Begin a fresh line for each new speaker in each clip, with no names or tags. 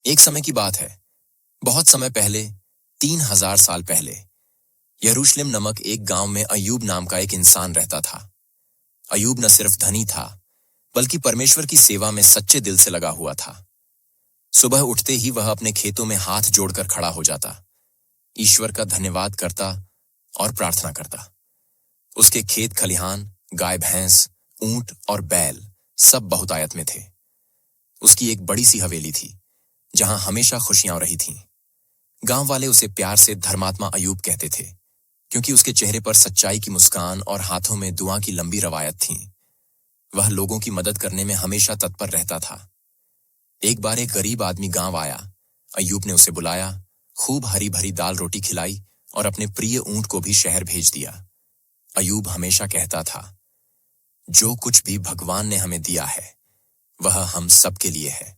एक समय की बात है, बहुत समय पहले, 3000 साल पहले, यरूशलेम नमक एक गांव में अय्यूब नाम का एक इंसान रहता था। अय्यूब न सिर्फ धनी था, बल्कि परमेश्वर की सेवा में सच्चे दिल से लगा हुआ था। सुबह उठते ही वह अपने खेतों में हाथ जोड़कर खड़ा हो जाता, ईश्वर का धन्यवाद करता और प्रार्थना करता। उसके खेत खलिहान, गाय भैंस, ऊंट और बैल सब बहुतायत में थे। उसकी एक बड़ी सी हवेली थी, जहां हमेशा खुशियां रही थीं। गांव वाले उसे प्यार से धर्मात्मा अय्यूब कहते थे, क्योंकि उसके चेहरे पर सच्चाई की मुस्कान और हाथों में दुआ की लंबी रवायत थी। वह लोगों की मदद करने में हमेशा तत्पर रहता था। एक बार एक गरीब आदमी गांव आया। अय्यूब ने उसे बुलाया, खूब हरी भरी दाल रोटी खिलाई और अपने प्रिय ऊंट को भी शहर भेज दिया। अय्यूब हमेशा कहता था, जो कुछ भी भगवान ने हमें दिया है, वह हम सबके लिए है।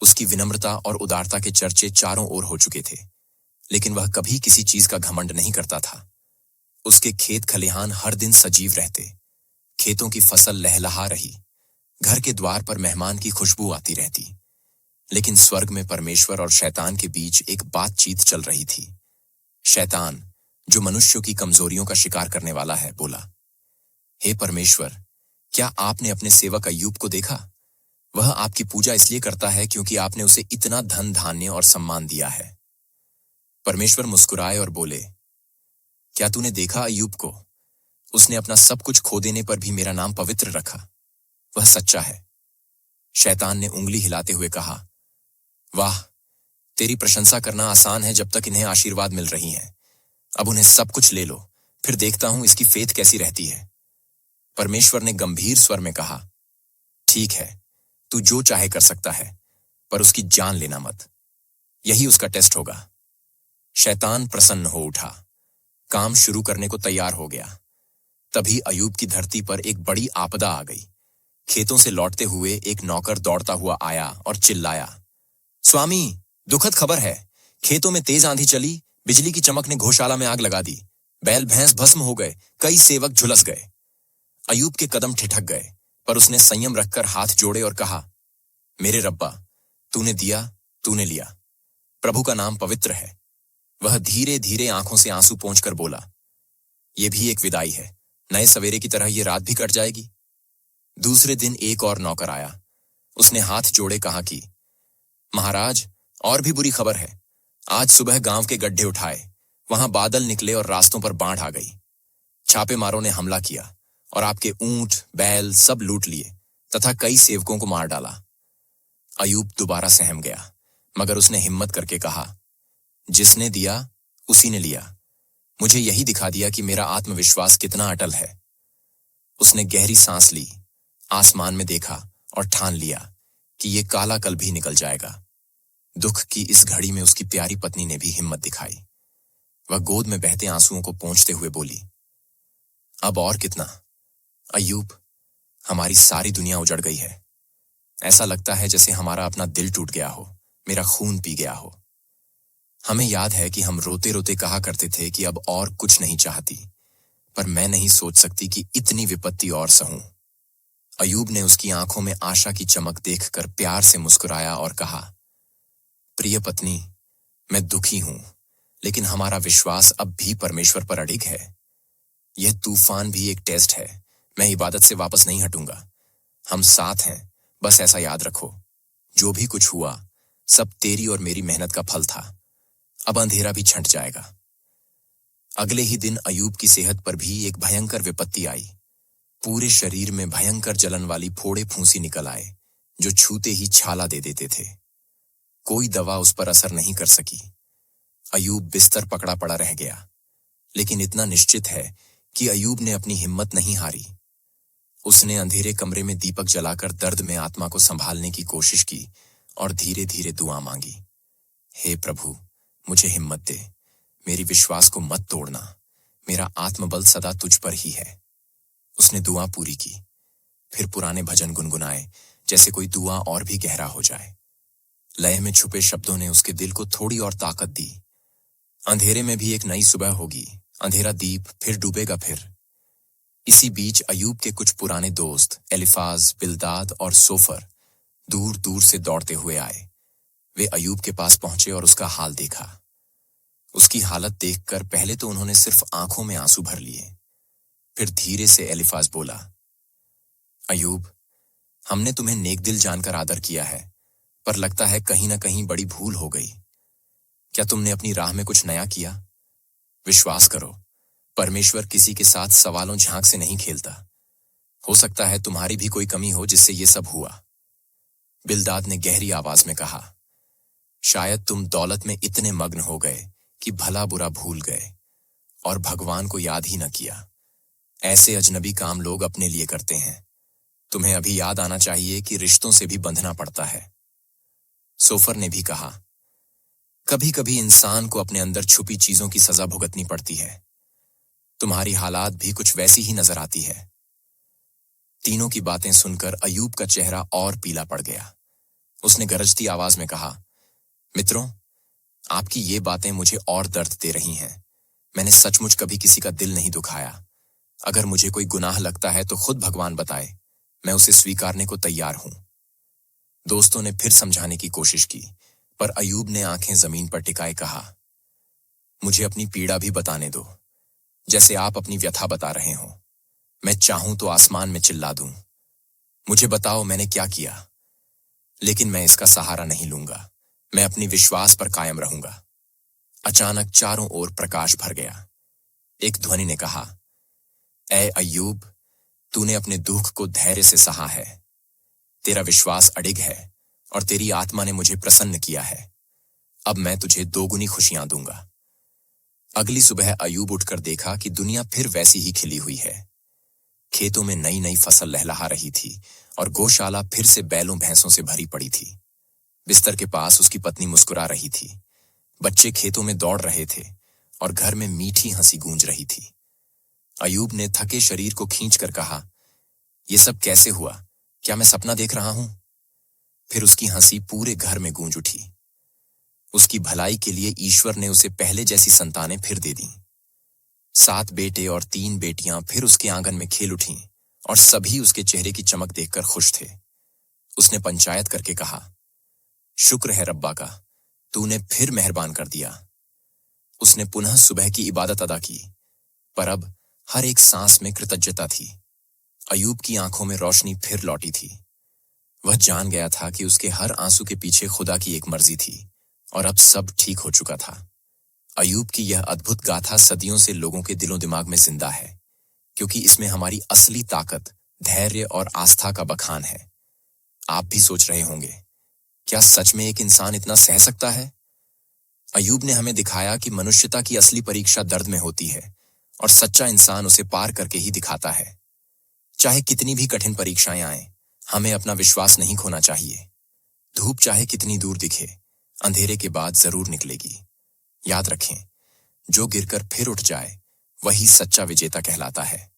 उसकी विनम्रता और उदारता के चर्चे चारों ओर हो चुके थे, लेकिन वह कभी किसी चीज का घमंड नहीं करता था। उसके खेत खलिहान हर दिन सजीव रहते, खेतों की फसल लहलहा रही, घर के द्वार पर मेहमान की खुशबू आती रहती। लेकिन स्वर्ग में परमेश्वर और शैतान के बीच एक बातचीत चल रही थी। शैतान, जो मनुष्यों की कमजोरियों का शिकार करने वाला है, बोला, हे परमेश्वर, क्या आपने अपने सेवक अय्यूब को देखा? वह आपकी पूजा इसलिए करता है क्योंकि आपने उसे इतना धन धान्य और सम्मान दिया है। परमेश्वर मुस्कुराए और बोले, क्या तूने देखा अय्यूब को? उसने अपना सब कुछ खो देने पर भी मेरा नाम पवित्र रखा। वह सच्चा है। शैतान ने उंगली हिलाते हुए कहा, वाह, तेरी प्रशंसा करना आसान है जब तक इन्हें आशीर्वाद मिल रही हैं। अब उन्हें सब कुछ ले लो, फिर देखता हूं इसकी फेथ कैसी रहती है। परमेश्वर ने गंभीर स्वर में कहा, ठीक है, तू जो चाहे कर सकता है, पर उसकी जान लेना मत। यही उसका टेस्ट होगा। शैतान प्रसन्न हो उठा, काम शुरू करने को तैयार हो गया। तभी अय्यूब की धरती पर एक बड़ी आपदा आ गई। खेतों से लौटते हुए एक नौकर दौड़ता हुआ आया और चिल्लाया, स्वामी, दुखद खबर है। खेतों में तेज आंधी चली, बिजली की चमक ने गौशाला में आग लगा दी, बैल भैंस भस्म हो गए, कई सेवक झुलस गए। अय्यूब के कदम ठिठक गए, पर उसने संयम रखकर हाथ जोड़े और कहा, मेरे रब्बा, तूने दिया, तूने लिया। प्रभु का नाम पवित्र है। वह धीरे धीरे आंखों से आंसू पोंछकर बोला, यह भी एक विदाई है, नए सवेरे की तरह यह रात भी कट जाएगी। दूसरे दिन एक और नौकर आया। उसने हाथ जोड़े कहा कि महाराज, और भी बुरी खबर है। आज सुबह गांव के गड्ढे उठाए, वहां बादल निकले और रास्तों पर बाढ़ आ गई। छापेमारों ने हमला किया और आपके ऊंट बैल सब लूट लिए तथा कई सेवकों को मार डाला। अय्यूब दोबारा सहम गया, मगर उसने हिम्मत करके कहा, जिसने दिया उसी ने लिया। मुझे यही दिखा दिया कि मेरा आत्मविश्वास कितना अटल है। उसने गहरी सांस ली, आसमान में देखा और ठान लिया कि ये काला कल भी निकल जाएगा। दुख की इस घड़ी में उसकी प्यारी पत्नी ने भी हिम्मत दिखाई। वह गोद में बहते आंसुओं को पोंछते हुए बोली, अब और कितना अय्यूब, हमारी सारी दुनिया उजड़ गई है। ऐसा लगता है जैसे हमारा अपना दिल टूट गया हो, मेरा खून पी गया हो। हमें याद है कि हम रोते रोते कहा करते थे कि अब और कुछ नहीं चाहती, पर मैं नहीं सोच सकती कि इतनी विपत्ति और सहूं। अय्यूब ने उसकी आंखों में आशा की चमक देखकर प्यार से मुस्कुराया और कहा, प्रिय पत्नी, मैं दुखी हूं, लेकिन हमारा विश्वास अब भी परमेश्वर पर अडिग है। यह तूफान भी एक टेस्ट है। मैं इबादत से वापस नहीं हटूंगा। हम साथ हैं, बस ऐसा याद रखो। जो भी कुछ हुआ, सब तेरी और मेरी मेहनत का फल था। अब अंधेरा भी छंट जाएगा। अगले ही दिन अय्यूब की सेहत पर भी एक भयंकर विपत्ति आई। पूरे शरीर में भयंकर जलन वाली फोड़े फूंसी निकल आए, जो छूते ही छाला दे देते थे। कोई दवा उस पर असर नहीं कर सकी। अय्यूब बिस्तर पकड़ा पड़ा रह गया, लेकिन इतना निश्चित है कि अय्यूब ने अपनी हिम्मत नहीं हारी। उसने अंधेरे कमरे में दीपक जलाकर दर्द में आत्मा को संभालने की कोशिश की और धीरे धीरे दुआ मांगी, हे प्रभु, मुझे हिम्मत दे, मेरी विश्वास को मत तोड़ना, मेरा आत्मबल सदा तुझ पर ही है। उसने दुआ पूरी की, फिर पुराने भजन गुनगुनाए, जैसे कोई दुआ और भी गहरा हो जाए। लय में छुपे शब्दों ने उसके दिल को थोड़ी और ताकत दी। अंधेरे में भी एक नई सुबह होगी, अंधेरा दीप फिर डूबेगा फिर। इसी बीच अय्यूब के कुछ पुराने दोस्त एलिफाज, बिल्दाद और सोफर दूर दूर से दौड़ते हुए आए। वे अयूब के पास पहुंचे और उसका हाल देखा। उसकी हालत देखकर पहले तो उन्होंने सिर्फ आंखों में आंसू भर लिए। फिर धीरे से एलिफाज बोला, अयूब, हमने तुम्हें नेकदिल जानकर आदर किया है, पर लगता है कहीं ना कहीं बड़ी भूल हो गई। क्या तुमने अपनी राह में कुछ नया किया? विश्वास करो, परमेश्वर किसी के साथ सवालों झांक से नहीं खेलता। हो सकता है तुम्हारी भी कोई कमी हो जिससे ये सब हुआ। बिलदाद ने गहरी आवाज में कहा, शायद तुम दौलत में इतने मग्न हो गए कि भला बुरा भूल गए और भगवान को याद ही न किया। ऐसे अजनबी काम लोग अपने लिए करते हैं। तुम्हें अभी याद आना चाहिए कि रिश्तों से भी बंधना पड़ता है। सोफर ने भी कहा, कभी कभी इंसान को अपने अंदर छुपी चीजों की सजा भुगतनी पड़ती है। तुम्हारी हालात भी कुछ वैसी ही नजर आती है। तीनों की बातें सुनकर अयूब का चेहरा और पीला पड़ गया। उसने गरजती आवाज में कहा, मित्रों, आपकी ये बातें मुझे और दर्द दे रही हैं। मैंने सचमुच कभी किसी का दिल नहीं दुखाया। अगर मुझे कोई गुनाह लगता है तो खुद भगवान बताए, मैं उसे स्वीकारने को तैयार हूं। दोस्तों ने फिर समझाने की कोशिश की, पर अयूब ने आंखें जमीन पर टिकाए कहा, मुझे अपनी पीड़ा भी बताने दो, जैसे आप अपनी व्यथा बता रहे हो। मैं चाहूं तो आसमान में चिल्ला दूं। मुझे बताओ मैंने क्या किया, लेकिन मैं इसका सहारा नहीं लूंगा। मैं अपनी विश्वास पर कायम रहूंगा। अचानक चारों ओर प्रकाश भर गया। एक ध्वनि ने कहा, ऐ अयूब, तूने अपने दुख को धैर्य से सहा है। तेरा विश्वास अडिग है और तेरी आत्मा ने मुझे प्रसन्न किया है। अब मैं तुझे दोगुनी खुशियां दूंगा। अगली सुबह अयूब उठकर देखा कि दुनिया फिर वैसी ही खिली हुई है। खेतों में नई नई फसल लहलहा रही थी और गौशाला फिर से बैलों भैंसों से भरी पड़ी थी। बिस्तर के पास उसकी पत्नी मुस्कुरा रही थी। बच्चे खेतों में दौड़ रहे थे और घर में मीठी हंसी गूंज रही थी। अयूब ने थके शरीर को खींचकर कहा, यह सब कैसे हुआ? क्या मैं सपना देख रहा हूं? फिर उसकी हंसी पूरे घर में गूंज उठी। उसकी भलाई के लिए ईश्वर ने उसे पहले जैसी संतानें फिर दे दी। 7 बेटे और 3 बेटियां फिर उसके आंगन में खेल उठीं और सभी उसके चेहरे की चमक देखकर खुश थे। उसने पंचायत करके कहा, शुक्र है रब्बा का, तूने फिर मेहरबान कर दिया। उसने पुनः सुबह की इबादत अदा की, पर अब हर एक सांस में कृतज्ञता थी। अयूब की आंखों में रोशनी फिर लौटी थी। वह जान गया था कि उसके हर आंसू के पीछे खुदा की एक मर्जी थी और अब सब ठीक हो चुका था। अयूब की यह अद्भुत गाथा सदियों से लोगों के दिलों दिमाग में जिंदा है, क्योंकि इसमें हमारी असली ताकत, धैर्य और आस्था का बखान है। आप भी सोच रहे होंगे, क्या सच में एक इंसान इतना सह सकता है? अयूब ने हमें दिखाया कि मनुष्यता की असली परीक्षा दर्द में होती है और सच्चा इंसान उसे पार करके ही दिखाता है। चाहे कितनी भी कठिन परीक्षाएं आएं, हमें अपना विश्वास नहीं खोना चाहिए। धूप चाहे कितनी दूर दिखे, अंधेरे के बाद जरूर निकलेगी। याद रखें, जो गिरकर फिर उठ जाए वही सच्चा विजेता कहलाता है।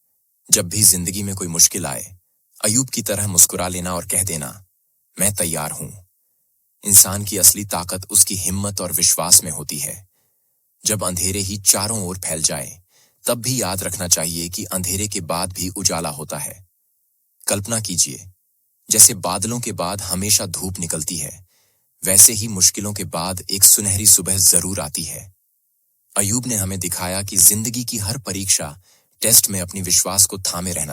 जब भी जिंदगी में कोई मुश्किल आए, अयूब की तरह मुस्कुरा लेना और कह देना, मैं तैयार हूं। इंसान की असली ताकत उसकी हिम्मत और विश्वास में होती है। जब अंधेरे ही चारों ओर फैल जाए, तब भी याद रखना चाहिए कि अंधेरे के बाद भी उजाला होता है। कल्पना कीजिए, जैसे बादलों के बाद हमेशा धूप निकलती है, वैसे ही मुश्किलों के बाद एक सुनहरी सुबह जरूर आती है। अयूब ने हमें दिखाया कि जिंदगी की हर परीक्षा, टेस्ट में अपनी विश्वास को थामे रहना